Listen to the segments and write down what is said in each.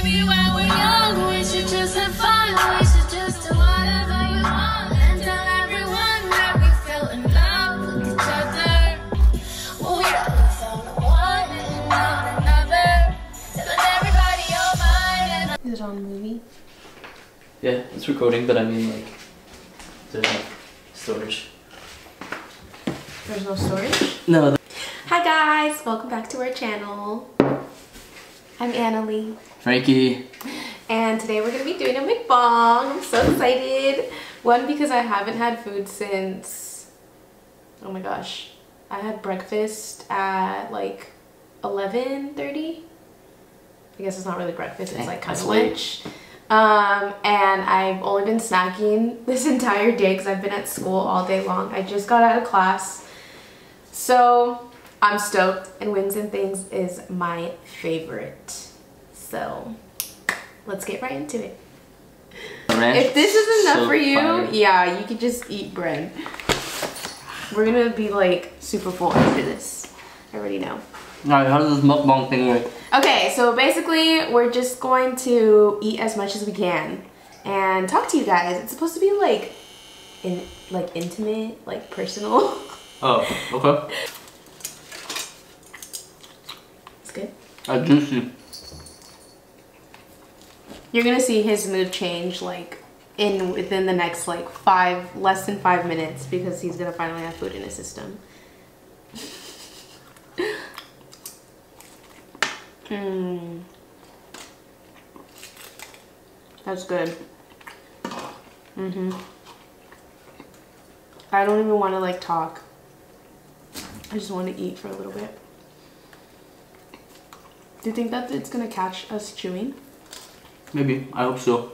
See, when we're young, we should just have fun. We should just do whatever you want and tell everyone that we fell in love with each other. We found one and not another. Telling everybody you're mine. Is it on a movie? Yeah, it's recording, but I mean, like, there's no storage. There's no storage? No. Hi guys, welcome back to our channel. I'm Annalie. Frankie. And today we're going to be doing a MUKBANG. I'm so excited. One, because I haven't had food since, oh my gosh, I had breakfast at like 11:30. I guess it's not really breakfast, it's like kind of lunch. And I've only been snacking this entire day because I've been at school all day long. I just got out of class. So I'm stoked, and wings and things is my favorite. So let's get right into it. If this is enough for you, yeah, you could just eat bread. We're gonna be like super full after this. I already know. Alright, how does this mukbang thing work? Okay, so basically we're just going to eat as much as we can and talk to you guys. It's supposed to be like intimate, like personal. Oh, okay. It's good. Juicy. You're gonna see his mood change like within the next like less than 5 minutes, because he's gonna finally have food in his system. That's good. I don't even want to like talk. I just want to eat for a little bit. Do you think that it's gonna catch us chewing? Maybe. I hope so.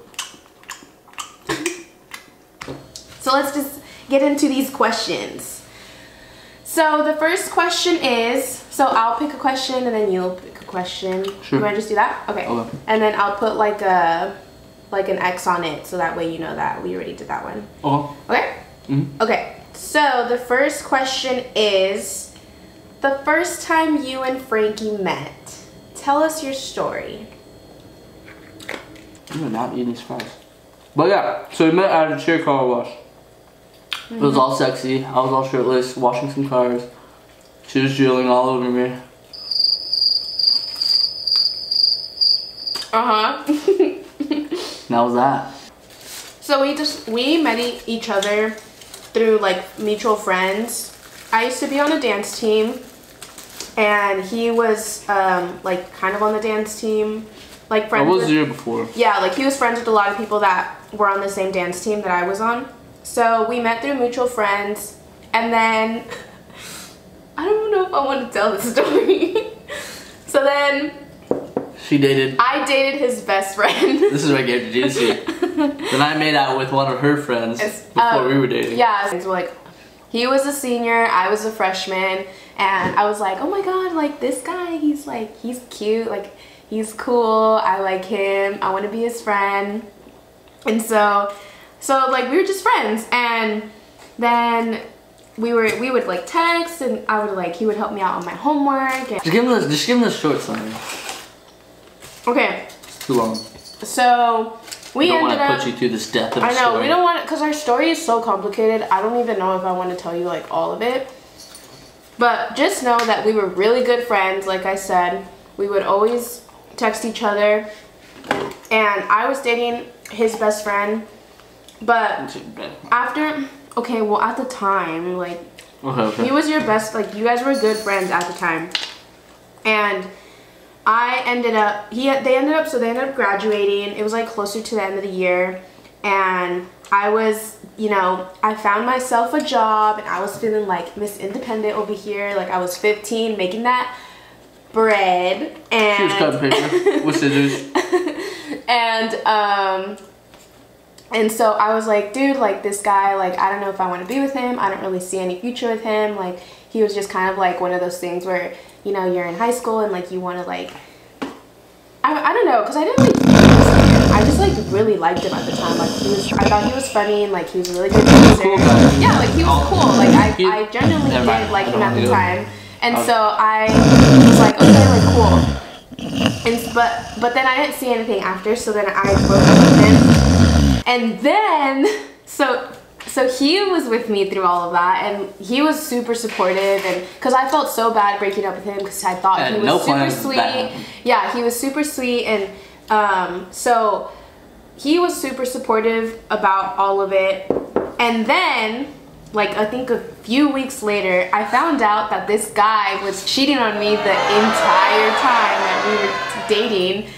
So let's just get into these questions. So the first question is, so I'll pick a question and then you'll pick a question. Sure. You want to just do that? Okay. Okay. And then I'll put like an X on it, so that way you know that we already did that one. Okay? Okay. So the first question is, the first time you and Frankie met. Tell us your story. I'm not eating these fries. But yeah, so we met at a cheer car wash. It was all sexy. I was all shirtless, washing some cars. She was drilling all over me. That was that. So we met each other through like mutual friends. I used to be on a dance team, and he was like kind of on the dance team. Like friends. I was here before. Yeah, like he was friends with a lot of people that were on the same dance team that I was on. So we met through mutual friends, and then I don't know if I want to tell the story. So then I dated his best friend. This is where I get juicy. Then I made out with one of her friends before we were dating. Yeah, so like he was a senior, I was a freshman, and I was like, oh my god, like this guy, he's cute, like he's cool, I like him, I want to be his friend. And so like we were just friends, and then we would like text, and he would help me out on my homework. And just give him the short summary. Okay. It's too long. So we ended up. I don't want to put you through this depth of the story. I know, we don't want it, because our story is so complicated. I don't even know if I want to tell you like all of it. But just know that we were really good friends. Like I said, we would always text each other, and I was dating his best friend. But after, okay, well at the time, like he was your best, like you guys were good friends at the time, and they ended up graduating. It was like closer to the end of the year, and I was, you know, I found myself a job, and I was feeling like Miss Independent over here. Like I was 15, making that bread, and she was cutting paper with scissors, and so I was like, dude, like this guy, like I don't know if I want to be with him. I don't really see any future with him. Like he was just kind of like one of those things where, you know, you're in high school and like you want to like, I don't know, because I didn't like, I just like really liked him at the time. Like I thought he was funny, and like he was a really good dancer. Yeah, like he was cool. Like I genuinely did like him at the time. And so I was like, okay, like cool. But then I didn't see anything after, so then I broke up with him. And then, so he was with me through all of that, and he was super supportive, and because I felt so bad breaking up with him because I thought he was super sweet. Yeah, he was super sweet, and so he was super supportive about all of it. And then, like, I think a few weeks later, I found out that this guy was cheating on me the entire time that we were dating.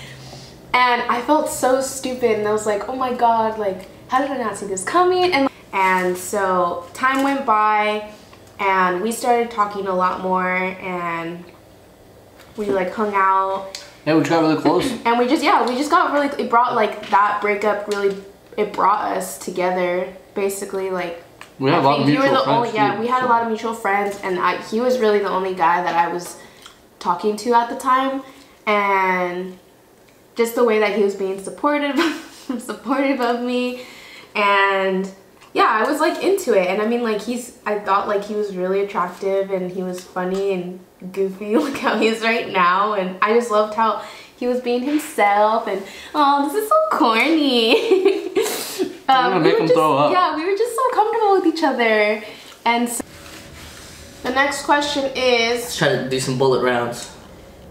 And I felt so stupid, and I was like, oh my god, like, how did I not see this coming? And so time went by, and we started talking a lot more, and we like hung out. Yeah, we got really close. And we just got really, it brought like that breakup really, it brought us together, basically. Like, we had a lot of mutual friends. Yeah, we had a lot of mutual friends, and he was really the only guy that I was talking to at the time. And just the way that he was being supportive of me, and yeah, I was like into it. And I mean, like, I thought like he was really attractive, and he was funny and goofy, like how he is right now, and I just loved how he was being himself. And oh, this is so corny. Make him throw up. Yeah, we were just so comfortable with each other. And so the next question is, let's try to do some bullet rounds.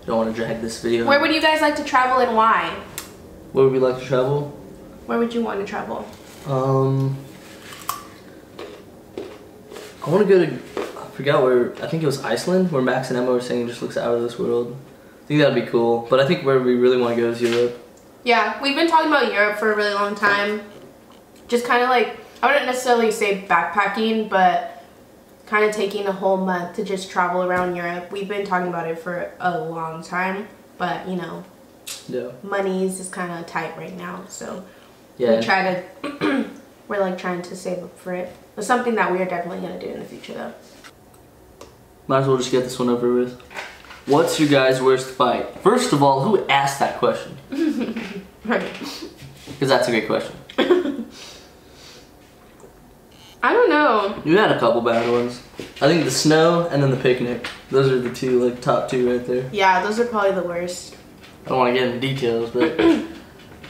Don't want to drag this video. Where would you guys like to travel, and why? Where would we like to travel? Where would you want to travel? I want to go to, I forgot where, I think it was Iceland, where Max and Emma were saying it just looks out of this world. I think that'd be cool. But I think where we really want to go is Europe. Yeah, we've been talking about Europe for a really long time. Just kind of like, I wouldn't necessarily say backpacking, but kind of taking a whole month to just travel around Europe. We've been talking about it for a long time, but you know, yeah, money is just kind of tight right now, so yeah, we're like trying to save up for it. It's something that we are definitely going to do in the future, though. Might as well just get this one over with. What's your guys' worst fight? First of all, who asked that question? Right. Because that's a great question. I don't know. You had a couple bad ones. I think the snow and then the picnic. Those are the two, like, top two right there. Yeah, those are probably the worst. I don't want to get into details, but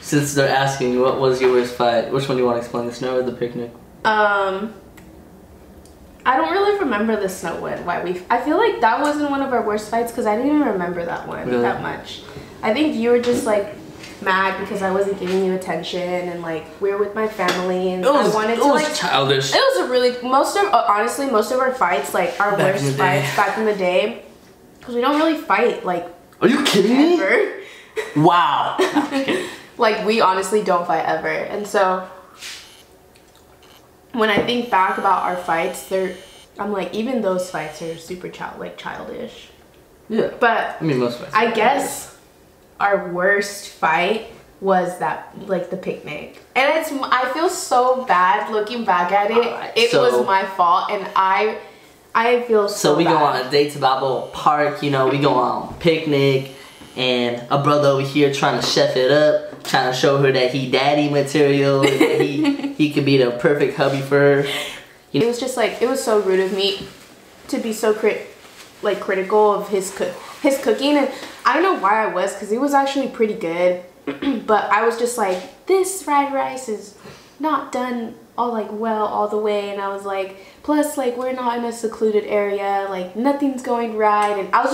since they're asking what was your worst fight, which one do you want to explain, the snow or the picnic? I don't really remember the snow one. I feel like that wasn't one of our worst fights because I didn't even remember that one that much. I think you were just like mad because I wasn't giving you attention, and like we were with my family, and I wanted to like childish. It was a really honestly most of our fights, like our worst fights back in the day, because we don't really fight like. Are you kidding me? Wow. No, like we honestly don't fight ever, and so when I think back about our fights, I'm like, even those fights are super childish. Yeah. But I mean, most fights. I guess our worst fight was that, like, the picnic. And I feel so bad looking back at it. It was my fault, and I feel so bad. So we go on a date to Balboa Park, you know, we go on a picnic, and a brother over here trying to chef it up, trying to show her that he daddy material, that he could be the perfect hubby for her. You know? It was just like, it was so rude of me to be so critical of his cooking, and I don't know why I was, because it was actually pretty good. But I was just like, this fried rice is not done all the way, and I was like, plus like we're not in a secluded area, like nothing's going right, and I was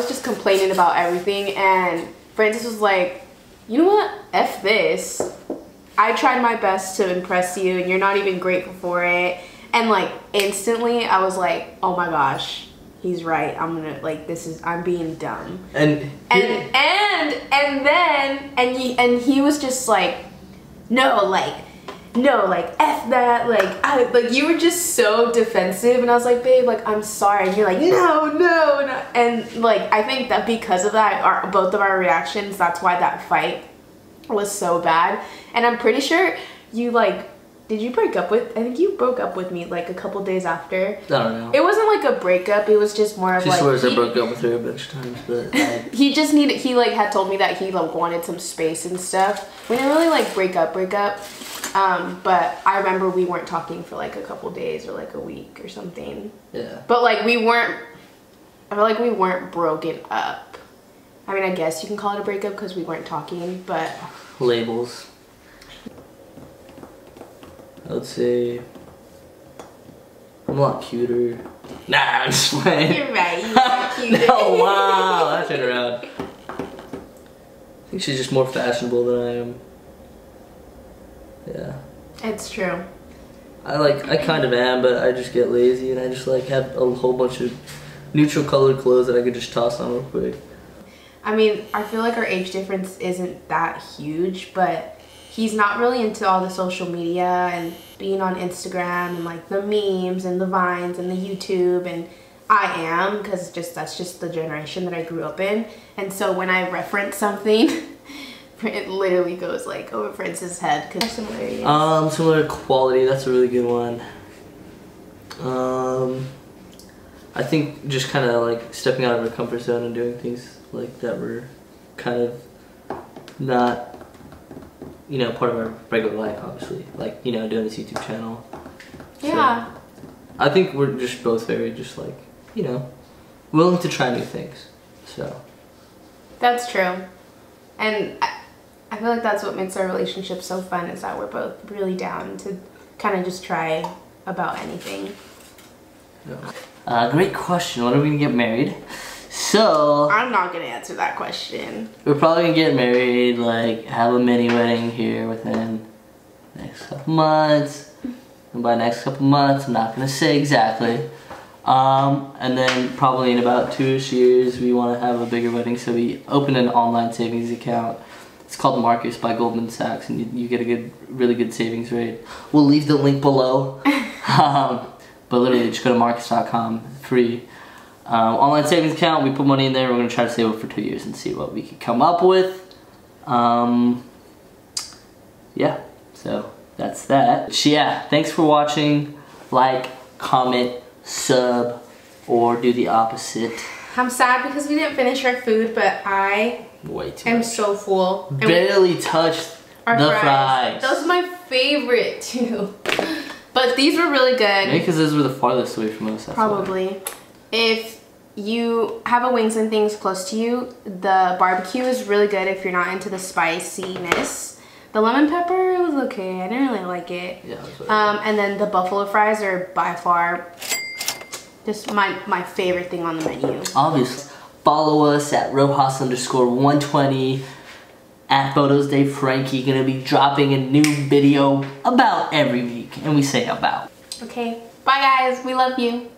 just complaining about everything. And Francis was like, you know what, F this, I tried my best to impress you and you're not even grateful for it. And like instantly I was like, oh my gosh, he's right. I'm being dumb. And he was just like, no, F that, like you were just so defensive, and I was like, babe, like I'm sorry, and you're like, no, and like I think that because of that, both of our reactions, that's why that fight was so bad. And I'm pretty sure you did you break up with, I think you broke up with me like a couple days after. I don't know. It wasn't like a breakup, it was just more of she swears I broke up with her a bunch of times, but he had told me that he wanted some space and stuff. We didn't really break up. But I remember we weren't talking for like a couple days or like a week or something. Yeah. But like I feel like we weren't broken up. I mean, I guess you can call it a breakup because we weren't talking, but... Labels. I would say I'm a lot cuter. Nah, I'm just playing. You're right, you're not cute. No, wow, that turned around. I think she's just more fashionable than I am. Yeah. It's true. I kind of am, but I just get lazy and I just like have a whole bunch of neutral colored clothes that I could just toss on real quick. I mean, I feel like our age difference isn't that huge, but he's not really into all the social media and being on Instagram and like the memes and the Vines and the YouTube, and I am, because that's just the generation that I grew up in. And so when I reference something, it literally goes like over Prince's head because similarities. Similar quality, that's a really good one. I think just kind of like stepping out of our comfort zone and doing things like that were kind of not, you know, part of our regular life, obviously. Like, you know, doing this YouTube channel. Yeah. So, I think we're just both very just like, you know, willing to try new things. So. That's true. And I feel like that's what makes our relationship so fun, is that we're both really down to kind of just try about anything. Yeah. Great question. When are we gonna get married? So I'm not gonna answer that question. We're probably gonna get married, like have a mini wedding here within the next couple months. And by next couple months, I'm not gonna say exactly. And then probably in about 2-ish years, we want to have a bigger wedding. So we open an online savings account. It's called Marcus by Goldman Sachs, and you get a really good savings rate. We'll leave the link below. But literally, just go to marcus.com, free. Online savings account, we put money in there. We're going to try to save it for 2 years and see what we can come up with. Yeah, so that's that. Yeah, thanks for watching. Like, comment, sub, or do the opposite. I'm sad because we didn't finish our food, but I am so full. And barely touched the fries. Those are my favorite too. But these were really good. Maybe because those were the farthest away from us. Probably. If you have a Wings and Things close to you, the barbecue is really good if you're not into the spiciness. The lemon pepper, it was okay. I didn't really like it. Yeah, and then the buffalo fries are by far just my favorite thing on the menu. Obviously. Follow us at Rojas_120 at Photos Day Frankie. Gonna be dropping a new video about every week. And we say about. Okay. Bye guys. We love you.